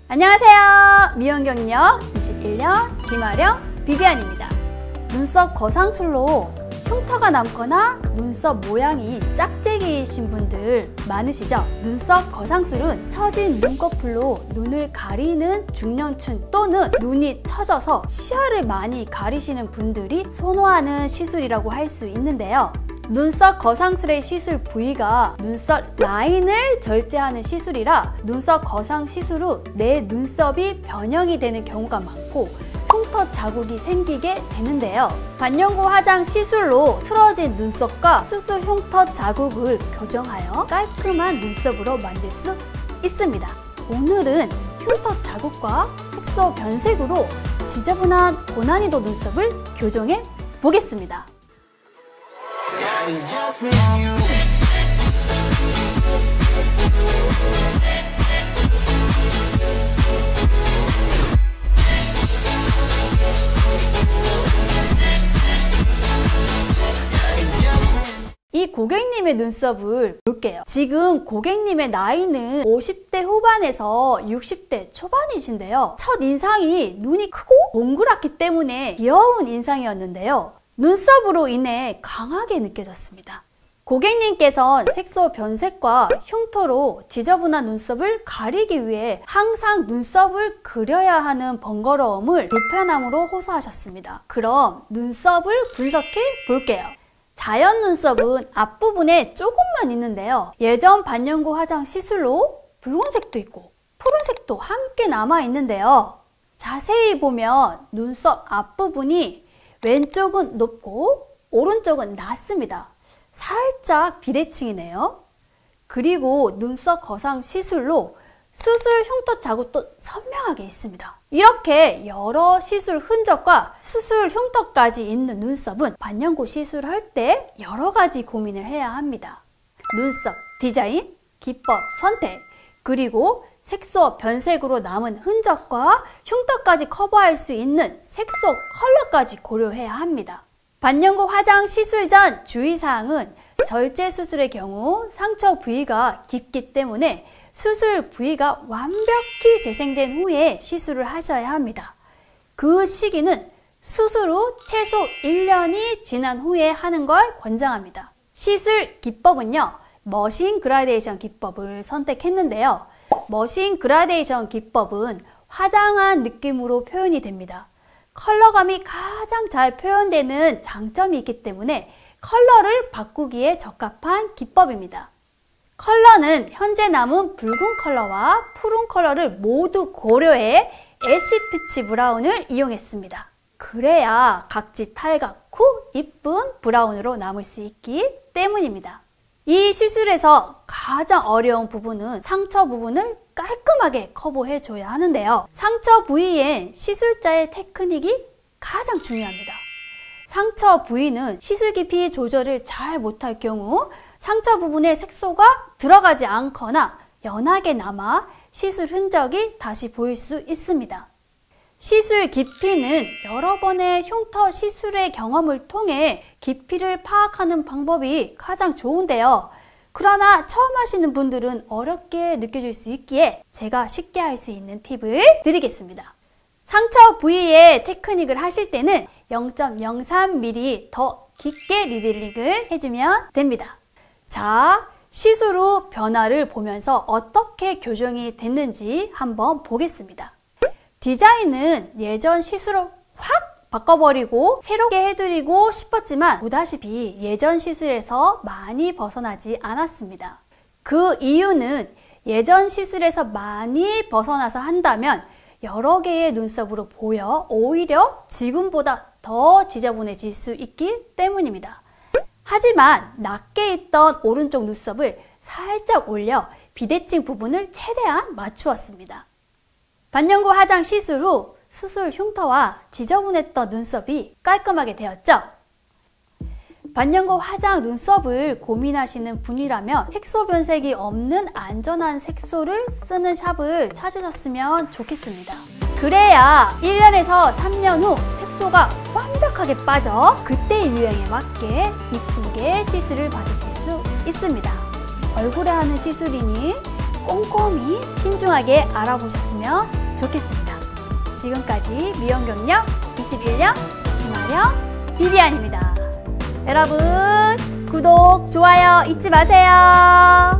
안녕하세요. 미용경력 21년 김아령 비비안입니다. 눈썹 거상술로 흉터가 남거나 눈썹 모양이 짝짝이이신 분들 많으시죠? 눈썹 거상술은 처진 눈꺼풀로 눈을 가리는 중년층 또는 눈이 처져서 시야를 많이 가리시는 분들이 선호하는 시술이라고 할 수 있는데요. 눈썹 거상술의 시술 부위가 눈썹 라인을 절제하는 시술이라 눈썹 거상 시술 후 내 눈썹이 변형이 되는 경우가 많고 흉터 자국이 생기게 되는데요. 반영구 화장 시술로 틀어진 눈썹과 수술 흉터 자국을 교정하여 깔끔한 눈썹으로 만들 수 있습니다. 오늘은 흉터 자국과 색소 변색으로 지저분한 고난이도 눈썹을 교정해 보겠습니다. 이 고객님의 눈썹을 볼게요. 지금 고객님의 나이는 50대 후반에서 60대 초반이신데요. 첫 인상이 눈이 크고 동그랗기 때문에 귀여운 인상이었는데요. 눈썹으로 인해 강하게 느껴졌습니다. 고객님께서는 색소 변색과 흉터로 지저분한 눈썹을 가리기 위해 항상 눈썹을 그려야 하는 번거로움을 불편함으로 호소하셨습니다. 그럼 눈썹을 분석해 볼게요. 자연 눈썹은 앞부분에 조금만 있는데요. 예전 반영구 화장 시술로 붉은색도 있고 푸른색도 함께 남아 있는데요. 자세히 보면 눈썹 앞부분이 왼쪽은 높고 오른쪽은 낮습니다. 살짝 비대칭이네요. 그리고 눈썹 거상 시술로 수술 흉터 자국도 선명하게 있습니다. 이렇게 여러 시술 흔적과 수술 흉터까지 있는 눈썹은 반영구 시술할 때 여러 가지 고민을 해야 합니다. 눈썹 디자인, 기법 선택, 그리고 색소 변색으로 남은 흔적과 흉터까지 커버할 수 있는 색소 컬러까지 고려해야 합니다. 반영구 화장 시술 전 주의사항은 절제 수술의 경우 상처 부위가 깊기 때문에 수술 부위가 완벽히 재생된 후에 시술을 하셔야 합니다. 그 시기는 수술 후 최소 1년이 지난 후에 하는 걸 권장합니다. 시술 기법은요, 머신 그라데이션 기법을 선택했는데요. 머신 그라데이션 기법은 화장한 느낌으로 표현이 됩니다. 컬러감이 가장 잘 표현되는 장점이 있기 때문에 컬러를 바꾸기에 적합한 기법입니다. 컬러는 현재 남은 붉은 컬러와 푸른 컬러를 모두 고려해 애쉬피치 브라운을 이용했습니다. 그래야 각지 탈각 후 이쁜 브라운으로 남을 수 있기 때문입니다. 이 시술에서 가장 어려운 부분은 상처 부분을 깔끔하게 커버해줘야 하는데요. 상처 부위엔 시술자의 테크닉이 가장 중요합니다. 상처 부위는 시술 깊이 조절을 잘 못할 경우 상처 부분에 색소가 들어가지 않거나 연하게 남아 시술 흔적이 다시 보일 수 있습니다. 시술 깊이는 여러 번의 흉터 시술의 경험을 통해 깊이를 파악하는 방법이 가장 좋은데요. 그러나 처음 하시는 분들은 어렵게 느껴질 수 있기에 제가 쉽게 할 수 있는 팁을 드리겠습니다. 상처 부위에 테크닉을 하실 때는 0.03mm 더 깊게 리들링을 해주면 됩니다. 자, 시술 후 변화를 보면서 어떻게 교정이 됐는지 한번 보겠습니다. 디자인은 예전 시술을 확 바꿔버리고 새롭게 해드리고 싶었지만 보다시피 예전 시술에서 많이 벗어나지 않았습니다. 그 이유는 예전 시술에서 많이 벗어나서 한다면 여러 개의 눈썹으로 보여 오히려 지금보다 더 지저분해질 수 있기 때문입니다. 하지만 낮게 있던 오른쪽 눈썹을 살짝 올려 비대칭 부분을 최대한 맞추었습니다. 반영구 화장 시술 후 수술 흉터와 지저분했던 눈썹이 깔끔하게 되었죠? 반영구 화장 눈썹을 고민하시는 분이라면 색소 변색이 없는 안전한 색소를 쓰는 샵을 찾으셨으면 좋겠습니다. 그래야 1년에서 3년 후 색소가 완벽하게 빠져 그때 유형에 맞게 이쁘게 시술을 받으실 수 있습니다. 얼굴에 하는 시술이니 꼼꼼히 신중하게 알아보셨으면 좋겠습니다. 지금까지 미용경력 21년 김아령 비비안입니다. 여러분 구독, 좋아요 잊지 마세요.